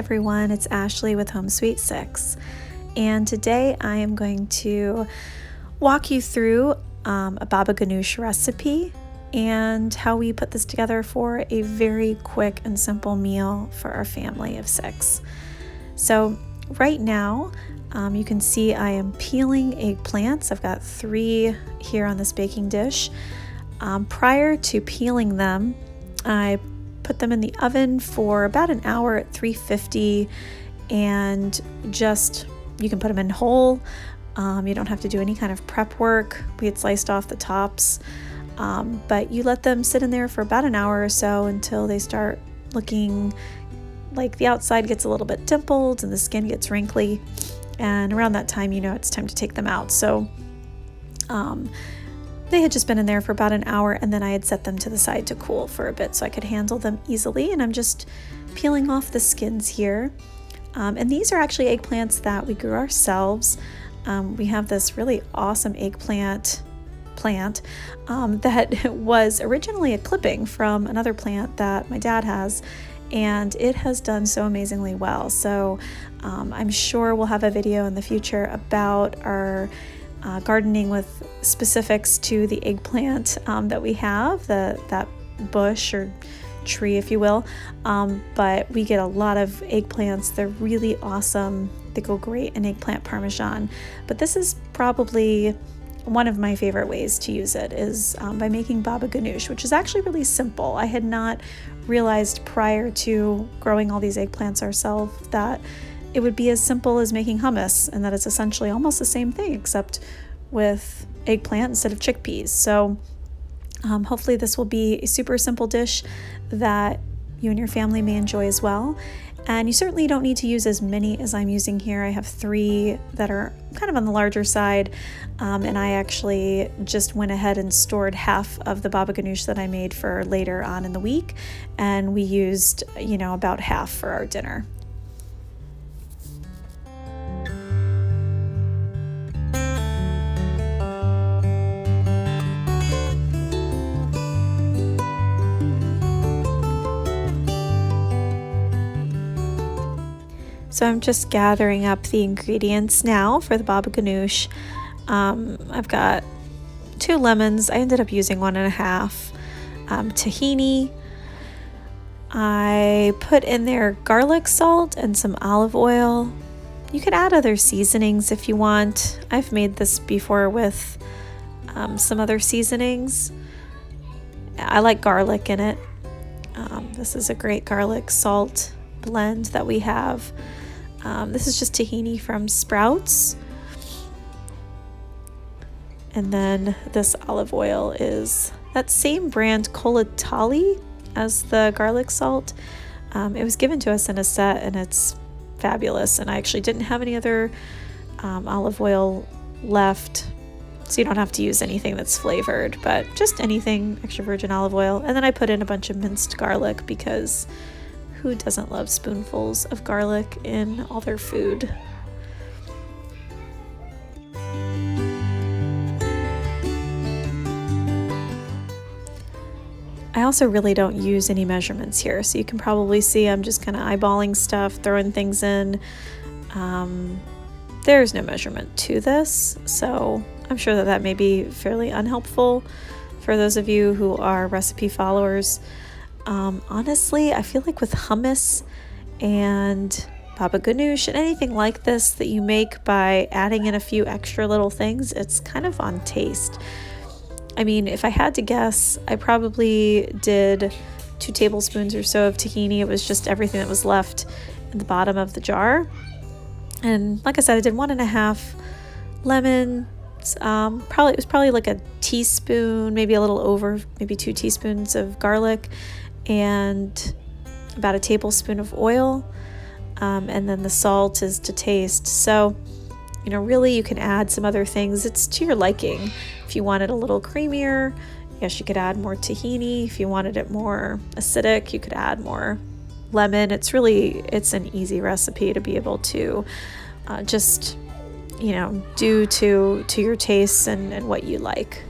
everyone, it's Ashley with Home Sweet 6, and today I am going to walk you through a Babaganoush recipe and how we put this together for a very quick and simple meal for our family of 6. So right now you can see I am peeling eggplants. I've got 3 here on this baking dish. Prior to peeling them, I put them in the oven for about an hour at 350, and you can put them in whole. You don't have to do any kind of prep work. We had sliced off the tops, but you let them sit in there for about an hour or so until they start looking like the outside gets a little bit dimpled and the skin gets wrinkly, and around that time you know it's time to take them out. So they had just been in there for about an hour, and then I had set them to the side to cool for a bit so I could handle them easily, and I'm just peeling off the skins here. And these are actually eggplants that we grew ourselves. We have this really awesome eggplant plant that was originally a clipping from another plant that my dad has, and it has done so amazingly well. So I'm sure we'll have a video in the future about our gardening with specifics to the eggplant that we have, that bush or tree, if you will. But we get a lot of eggplants. They're really awesome. They go great in eggplant parmesan. But this is probably one of my favorite ways to use it is by making Babaganoush, which is actually really simple. I had not realized prior to growing all these eggplants ourselves that it would be as simple as making hummus, and that it's essentially almost the same thing except with eggplant instead of chickpeas. So hopefully this will be a super simple dish that you and your family may enjoy as well. And you certainly don't need to use as many as I'm using here. I have 3 that are kind of on the larger side, and I actually just went ahead and stored half of the Babaganoush that I made for later on in the week, and we used about half for our dinner. So I'm just gathering up the ingredients now for the Babaganoush. I've got 2 lemons. I ended up using 1.5. Tahini. I put in there garlic salt and some olive oil. You could add other seasonings if you want. I've made this before with some other seasonings. I like garlic in it. This is a great garlic salt blend that we have. This is just tahini from Sprouts. And then this olive oil is that same brand Kolatali as the garlic salt. It was given to us in a set, and it's fabulous. And I actually didn't have any other olive oil left, so you don't have to use anything that's flavored, but just anything extra virgin olive oil. And then I put in a bunch of minced garlic because who doesn't love spoonfuls of garlic in all their food? I also really don't use any measurements here, so you can probably see I'm just kind of eyeballing stuff, throwing things in. There's no measurement to this, so I'm sure that may be fairly unhelpful for those of you who are recipe followers. Honestly, I feel like with hummus and Babaganoush and anything like this that you make by adding in a few extra little things, it's kind of on taste. I mean, if I had to guess, I probably did 2 tablespoons or so of tahini. It was just everything that was left in the bottom of the jar. And like I said, I did 1.5 lemons. It was probably like a teaspoon, maybe a little over, maybe 2 teaspoons of garlic, and about a tablespoon of oil, and then the salt is to taste. So really you can add some other things. It's to your liking. If you want it a little creamier, yes, you could add more tahini. If you wanted it more acidic, you could add more lemon. It's an easy recipe to be able to just do to your tastes and what you like.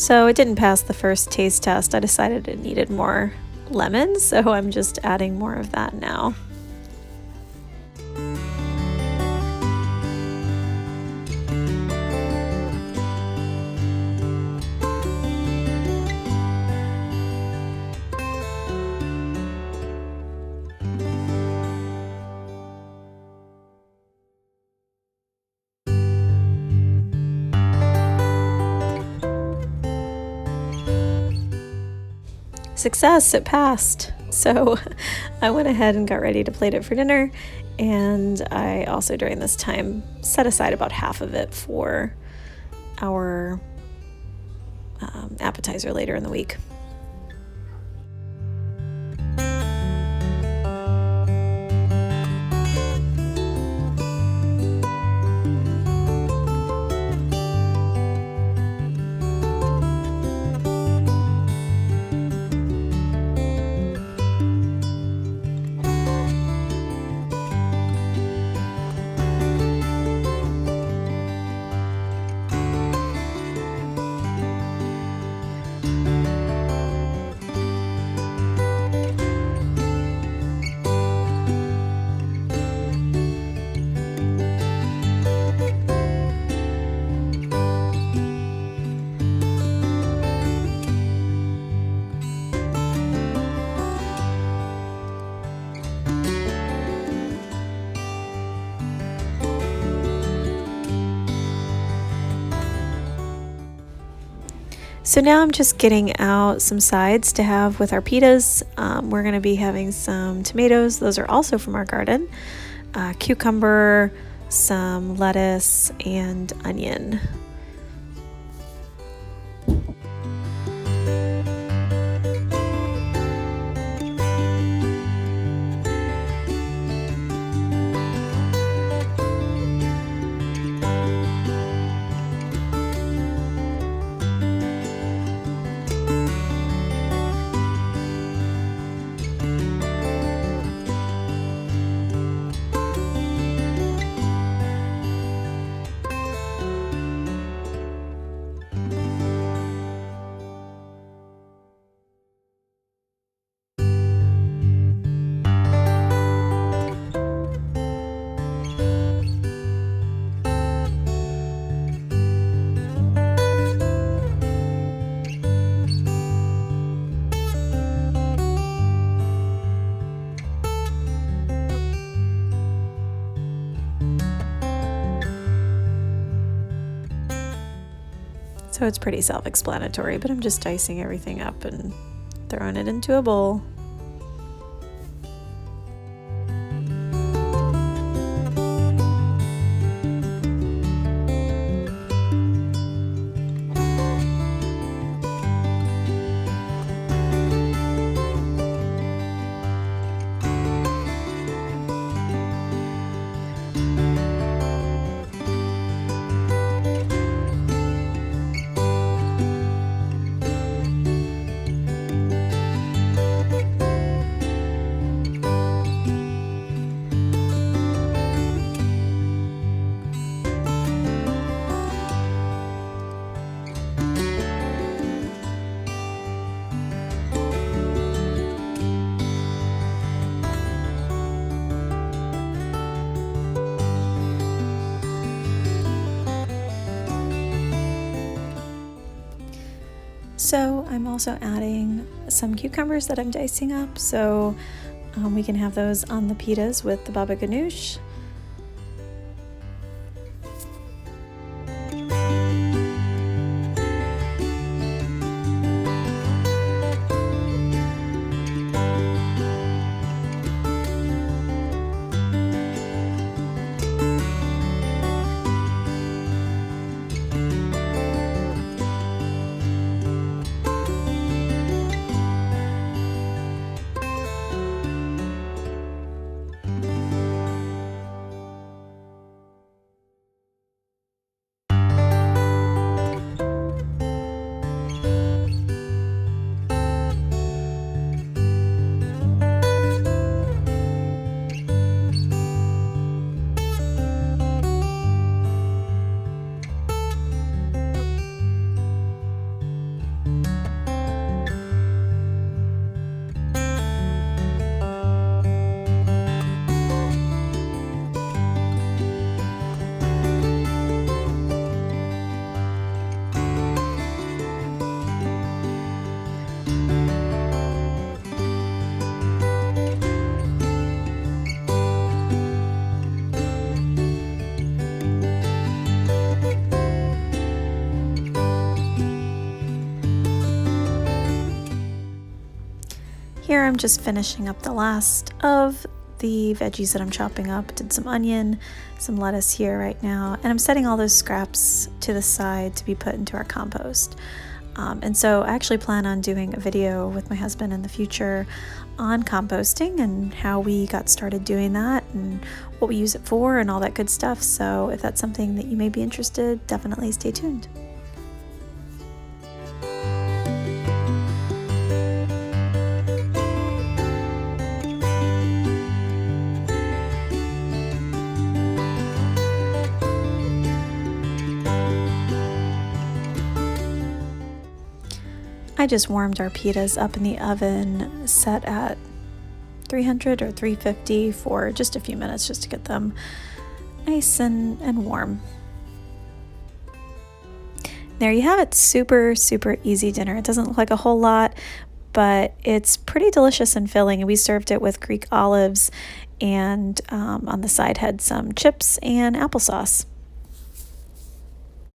So it didn't pass the first taste test. I decided it needed more lemon, so I'm just adding more of that now. Success, it passed. So I went ahead and got ready to plate it for dinner, and I also during this time set aside about half of it for our appetizer later in the week. So now I'm just getting out some sides to have with our pitas. We're going to be having some tomatoes. Those are also from our garden. Cucumber, some lettuce, and onion. So it's pretty self-explanatory, but I'm just dicing everything up and throwing it into a bowl. So I'm also adding some cucumbers that I'm dicing up, so we can have those on the pitas with the Babaganoush. Here I'm just finishing up the last of the veggies that I'm chopping up. Did some onion, some lettuce here right now, and I'm setting all those scraps to the side to be put into our compost. And so I actually plan on doing a video with my husband in the future on composting and how we got started doing that and what we use it for and all that good stuff. So if that's something that you may be interested, definitely stay tuned. I just warmed our pitas up in the oven, set at 300 or 350 for just a few minutes just to get them nice and warm. There you have it. Super, super easy dinner. It doesn't look like a whole lot, but it's pretty delicious and filling. And we served it with Greek olives and on the side had some chips and applesauce.